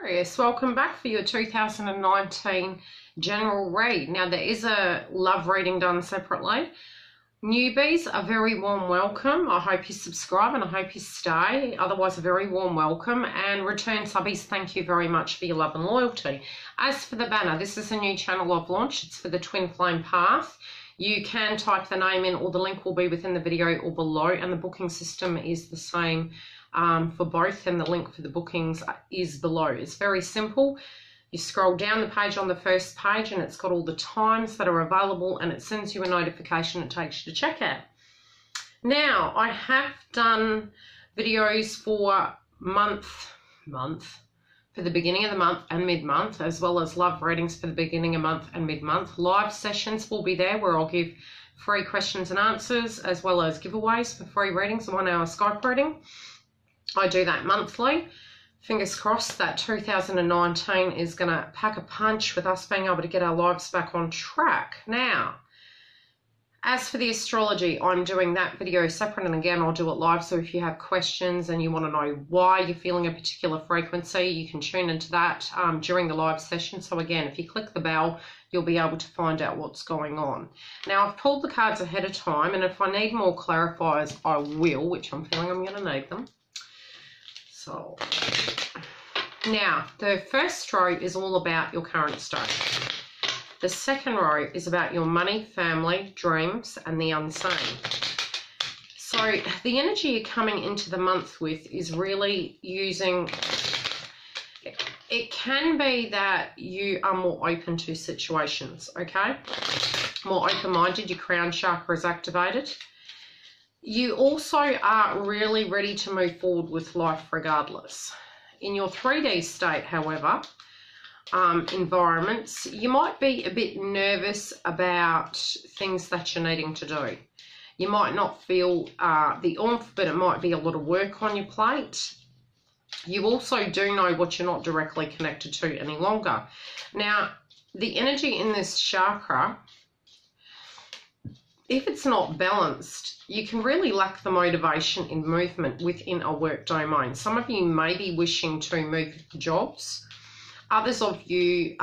Aquarius, welcome back for your 2019 general read. Now there is a love reading done separately. Newbies, a very warm welcome. I hope you subscribe and I hope you stay. Otherwise, a very warm welcome. And return subbies, thank you very much for your love and loyalty. As for the banner, this is a new channel I've launched. It's for the Twin Flame Path. You can type the name in, or the link will be within the video or below, and the booking system is the same for both, and the link for the bookings is below. It's very simple. You scroll down the page on the first page and it's got all the times that are available, and it sends you a notification. It takes you to checkout. Now, I have done videos for for the beginning of the month and mid-month, as well as love readings for the beginning of month and mid-month. Live sessions will be there where I'll give free questions and answers, as well as giveaways for free readings, a 1-hour Skype reading. I do that monthly. Fingers crossed that 2019 is going to pack a punch with us being able to get our lives back on track. Now, as for the astrology, I'm doing that video separate, and again, I'll do it live. So if you have questions and you want to know why you're feeling a particular frequency, you can tune into that during the live session. So again, if you click the bell, you'll be able to find out what's going on. Now, I've pulled the cards ahead of time, and if I need more clarifiers, I will, which I'm feeling I'm going to need them. So, now, the first row is all about your current state. The second row is about your money, family, dreams, and the unseen. So, the energy you're coming into the month with is really using... It can be that you are more open to situations, okay? More open-minded, your crown chakra is activated. You also are really ready to move forward with life regardless. In your 3D state, however, environments, you might be a bit nervous about things that you're needing to do. You might not feel the oomph, but it might be a lot of work on your plate. You also do know what you're not directly connected to any longer. Now, the energy in this chakra, if it's not balanced, you can really lack the motivation in movement within a work domain. Some of you may be wishing to move jobs. Others of you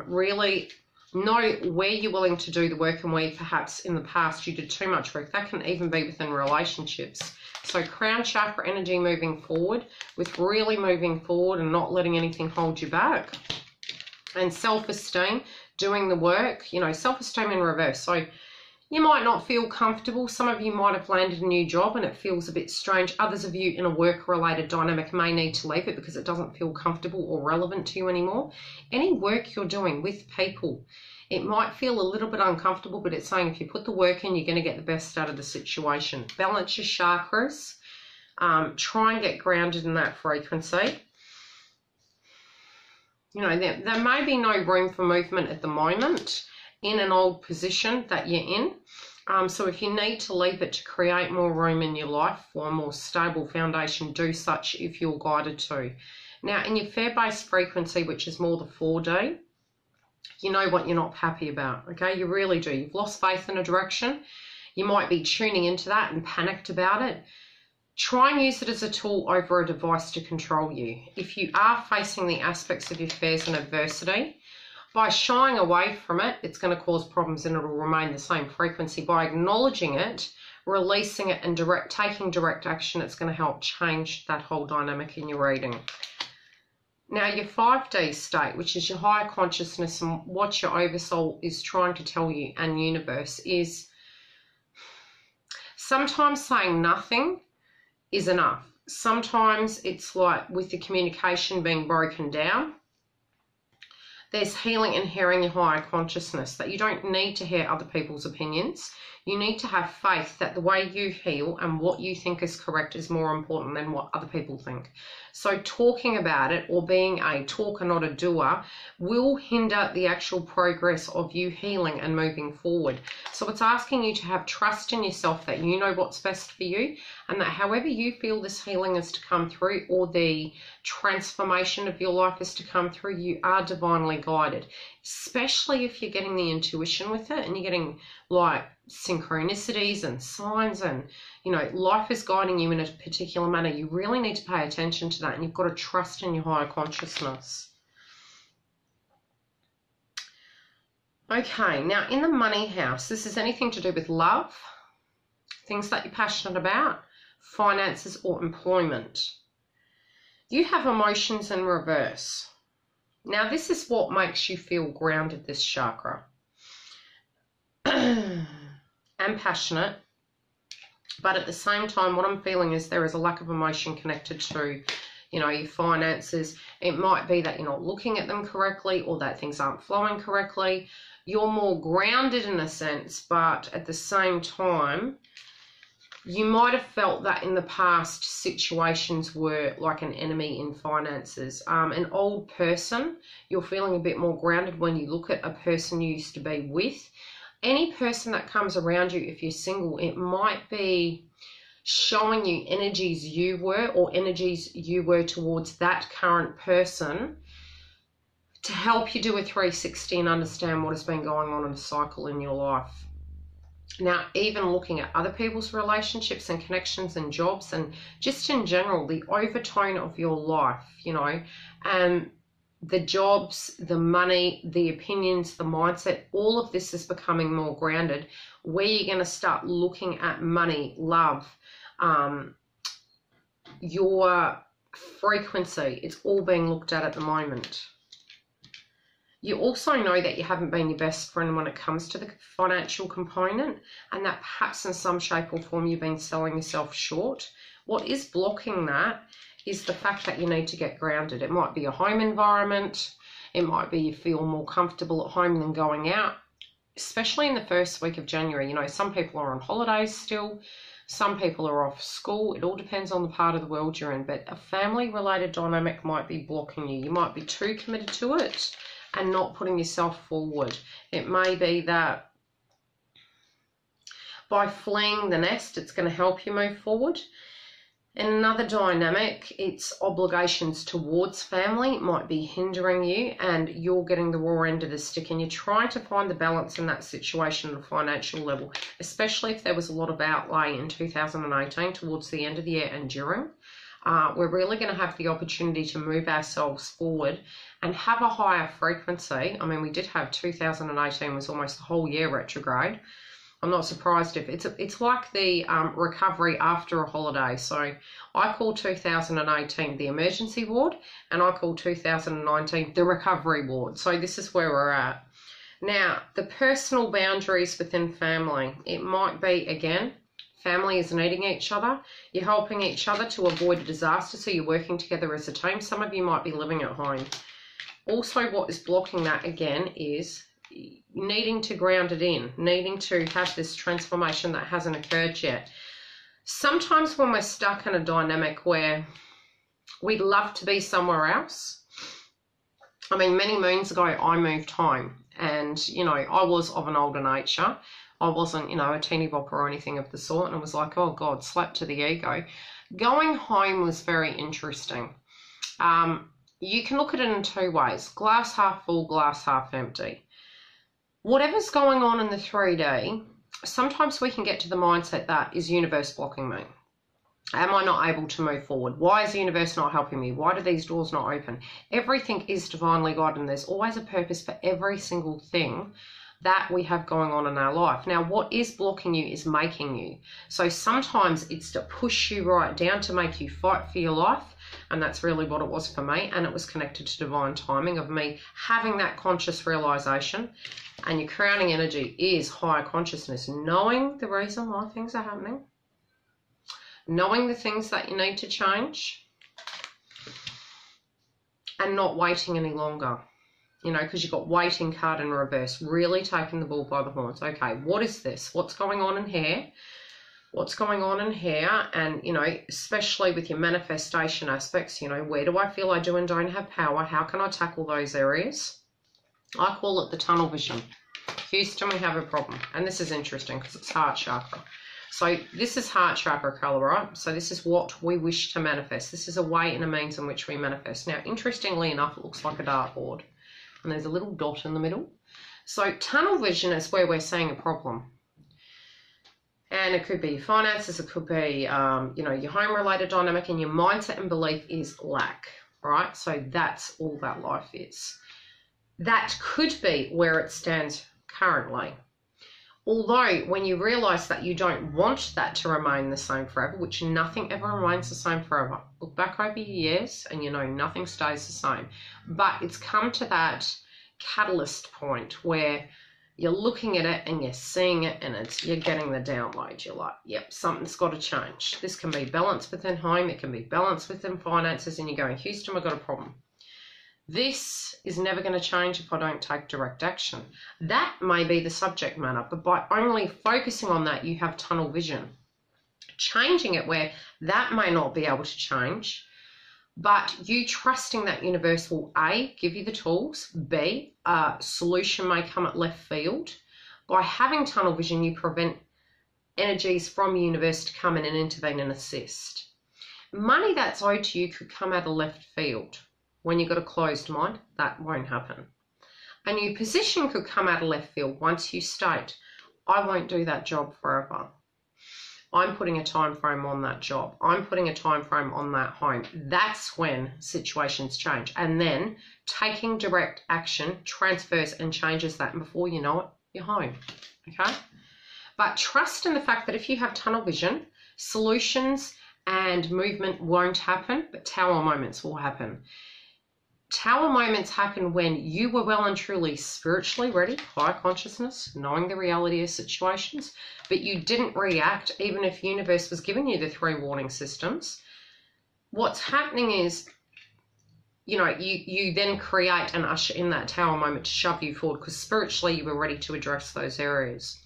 really know where you're willing to do the work and where perhaps in the past you did too much work. That can even be within relationships. So crown chakra energy moving forward, with really moving forward and not letting anything hold you back. And self-esteem, doing the work, you know, self-esteem in reverse. So you might not feel comfortable. Some of you might have landed a new job and it feels a bit strange. Others of you in a work-related dynamic may need to leave it because it doesn't feel comfortable or relevant to you anymore. Any work you're doing with people, it might feel a little bit uncomfortable, but it's saying if you put the work in, you're going to get the best out of the situation. Balance your chakras. Try and get grounded in that frequency. You know, there may be no room for movement at the moment in an old position that you're in. So if you need to leave it to create more room in your life for a more stable foundation, do such if you're guided to. Now, in your fear-based frequency, which is more the 4D, you know what you're not happy about, okay? You really do. You've lost faith in a direction. You might be tuning into that and panicked about it. Try and use it as a tool over a device to control you. If you are facing the aspects of your fears and adversity, by shying away from it, it's going to cause problems and it will remain the same frequency. By acknowledging it, releasing it, and taking direct action, it's going to help change that whole dynamic in your reading. Now, your 5D state, which is your higher consciousness and what your oversoul is trying to tell you and universe, is sometimes saying nothing is enough. Sometimes it's like with the communication being broken down, there's healing in hearing your higher consciousness, that you don't need to hear other people's opinions. You need to have faith that the way you heal and what you think is correct is more important than what other people think. So talking about it, or being a talker, not a doer, will hinder the actual progress of you healing and moving forward. So it's asking you to have trust in yourself that you know what's best for you, and that however you feel this healing is to come through, or the transformation of your life is to come through, you are divinely guided. Especially if you're getting the intuition with it and you're getting like synchronicities and signs, and you know, life is guiding you in a particular manner. You really need to pay attention to that, and you've got to trust in your higher consciousness. Okay, now in the money house, this is anything to do with love, things that you're passionate about, finances or employment. You have emotions in reverse. Now this is what makes you feel grounded, this chakra. And passionate, but at the same time what I'm feeling is there is a lack of emotion connected to, you know, your finances. It might be that you're not looking at them correctly or that things aren't flowing correctly. You're more grounded in a sense, but at the same time, you might have felt that in the past situations were like an enemy in finances. An old person, you're feeling a bit more grounded when you look at a person you used to be with. Any person that comes around you, if you're single, it might be showing you energies you were or energies you were towards that current person to help you do a 360 and understand what has been going on in a cycle in your life. Now, even looking at other people's relationships and connections and jobs and just in general, the overtone of your life, you know, and the jobs, the money, the opinions, the mindset, all of this is becoming more grounded, where you're going to start looking at money, love, your frequency. It's all being looked at the moment. You also know that you haven't been your best friend when it comes to the financial component, and that perhaps in some shape or form you've been selling yourself short. What is blocking that is the fact that you need to get grounded. It might be a home environment. It might be you feel more comfortable at home than going out, especially in the first week of January. You know, some people are on holidays still. Some people are off school. It all depends on the part of the world you're in, but a family-related dynamic might be blocking you. You might be too committed to it and not putting yourself forward. It may be that by fleeing the nest, it's going to help you move forward. In another dynamic, it's obligations towards family might be hindering you and you're getting the raw end of the stick, and you're trying to find the balance in that situation at a financial level, especially if there was a lot of outlay in 2018 towards the end of the year and during. We're really going to have the opportunity to move ourselves forward and have a higher frequency. I mean, we did have 2018 was almost the whole year retrograde. I'm not surprised if it's like the recovery after a holiday. So I call 2018 the emergency ward, and I call 2019 the recovery ward. So this is where we're at. Now, the personal boundaries within family. It might be, again, family is needing each other. You're helping each other to avoid a disaster, so you're working together as a team. Some of you might be living at home. Also, what is blocking that, again, is needing to ground it in, needing to have this transformation that hasn't occurred yet. Sometimes when we're stuck in a dynamic where we'd love to be somewhere else, I mean, many moons ago, I moved home and, you know, I was of an older nature. I wasn't, you know, a teeny bopper or anything of the sort. And I was like, oh God, slap to the ego. Going home was very interesting. You can look at it in two ways. Glass half full, glass half empty. Whatever's going on in the 3D, sometimes we can get to the mindset that is universe blocking me. Am I not able to move forward? Why is the universe not helping me? Why do these doors not open? Everything is divinely guided, and there's always a purpose for every single thing that we have going on in our life. Now, what is blocking you is making you. So sometimes it's to push you right down to make you fight for your life. And that's really what it was for me. And it was connected to divine timing of me having that conscious realization. And your crowning energy is higher consciousness, knowing the reason why things are happening, knowing the things that you need to change, and not waiting any longer. You know, because you've got waiting card in reverse, really taking the bull by the horns. Okay, what is this? What's going on in here? What's going on in here? And, you know, especially with your manifestation aspects, you know, where do I feel I do and don't have power? How can I tackle those areas? I call it the tunnel vision. Houston, we have a problem. And this is interesting because it's heart chakra. So this is heart chakra color, right? So this is what we wish to manifest. This is a way and a means in which we manifest. Now, interestingly enough, it looks like a dartboard. And there's a little dot in the middle. So tunnel vision is where we're seeing a problem. And it could be finances, it could be, you know, your home-related dynamic, and your mindset and belief is lack, right? So that's all that life is. That could be where it stands currently. Although when you realize that you don't want that to remain the same forever, which nothing ever remains the same forever, look back over your years and you know nothing stays the same. But it's come to that catalyst point where you're looking at it and you're seeing it and you're getting the download. You're like, yep, something's got to change. This can be balanced within home. It can be balanced within finances. And you're going, Houston, we've got a problem. This is never going to change if I don't take direct action. That may be the subject matter, but by only focusing on that, you have tunnel vision. Changing it where that may not be able to change, but you trusting that universe will A, give you the tools, B, a solution may come at left field. By having tunnel vision, you prevent energies from the universe to come in and intervene and assist. Money that's owed to you could come out of left field. When you've got a closed mind, that won't happen. A new position could come out of left field once you state, I won't do that job forever. I'm putting a time frame on that job. I'm putting a time frame on that home. That's when situations change. And then taking direct action transfers and changes that. And before you know it, you're home. Okay? But trust in the fact that if you have tunnel vision, solutions and movement won't happen, but tower moments will happen. Tower moments happen when you were well and truly spiritually ready, higher consciousness, knowing the reality of situations, but you didn't react even if universe was giving you the 3 warning systems. What's happening is, you know, you then create and usher in that tower moment to shove you forward because spiritually you were ready to address those areas.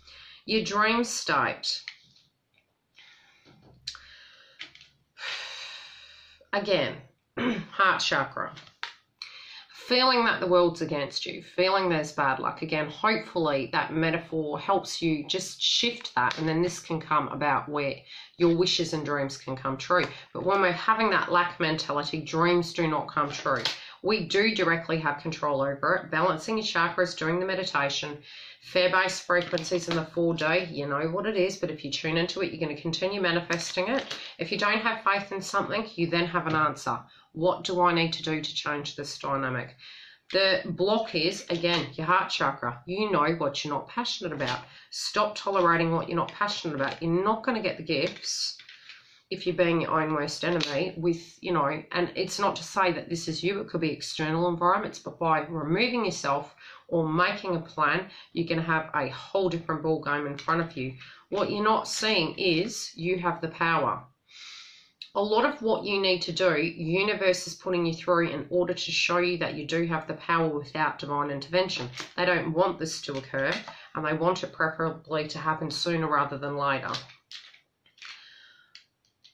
Your dream state. Again, heart chakra. Feeling that the world's against you, feeling there's bad luck. Again, hopefully that metaphor helps you just shift that, and then this can come about where your wishes and dreams can come true. But when we're having that lack mentality, dreams do not come true. We do directly have control over it. Balancing your chakras, doing the meditation, fair-based frequencies in the 4D, you know what it is, but if you tune into it, you're going to continue manifesting it. If you don't have faith in something, you then have an answer. What do I need to do to change this dynamic? The block is, again, your heart chakra. You know what you're not passionate about. Stop tolerating what you're not passionate about. You're not going to get the gifts if you're being your own worst enemy with, you know, and it's not to say that this is you. It could be external environments, but by removing yourself or making a plan, you're going to have a whole different ball game in front of you. What you're not seeing is you have the power. A lot of what you need to do, universe is putting you through in order to show you that you do have the power without divine intervention. They don't want this to occur, and they want it preferably to happen sooner rather than later.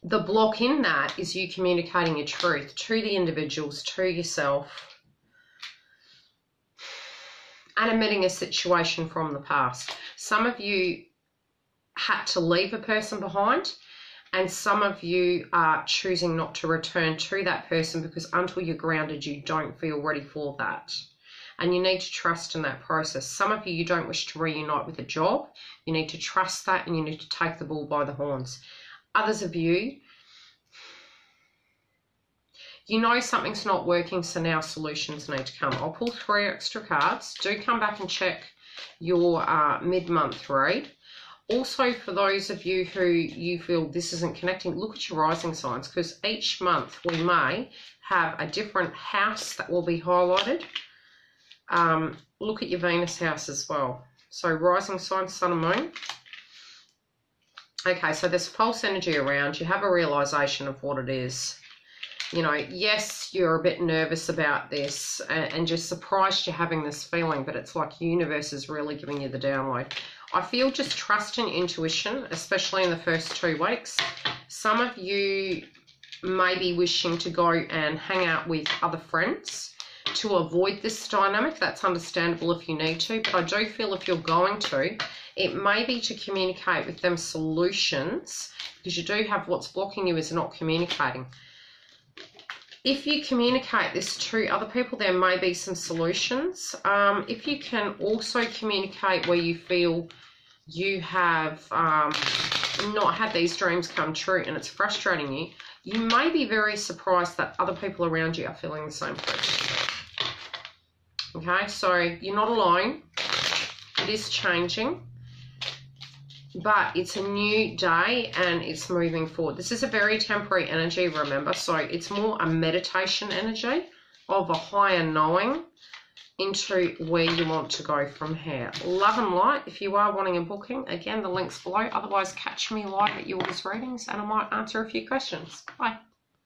The block in that is you communicating your truth to the individuals, to yourself, and admitting a situation from the past. Some of you had to leave a person behind, and some of you are choosing not to return to that person because until you're grounded, you don't feel ready for that. And you need to trust in that process. Some of you, you don't wish to reunite with a job. You need to trust that, and you need to take the bull by the horns. Others of you, you know something's not working, so now solutions need to come. I'll pull 3 extra cards. Do come back and check your mid-month read. Also, for those of you who you feel this isn't connecting, look at your rising signs, because each month we may have a different house that will be highlighted. Look at your Venus house as well. So rising signs, sun and moon. Okay, so there's false energy around. You have a realization of what it is. You know, yes, you're a bit nervous about this and just surprised you're having this feeling, but it's like the universe is really giving you the download. I feel just trust and intuition, especially in the first 2 weeks. Some of you may be wishing to go and hang out with other friends to avoid this dynamic. That's understandable if you need to, but I do feel if you're going to, it may be to communicate with them solutions, because you do have what's blocking you is not communicating. If you communicate this to other people, there may be some solutions. If you can also communicate where you feel you have not had these dreams come true and it's frustrating you, you may be very surprised that other people around you are feeling the same thing. Okay, so you're not alone. It is changing, but it's a new day and it's moving forward. This is a very temporary energy, remember, so it's more a meditation energy of a higher knowing into where you want to go from here. Love and light. If you are wanting a booking, again, the link's below. Otherwise, catch me live at yours readings and I might answer a few questions. Bye.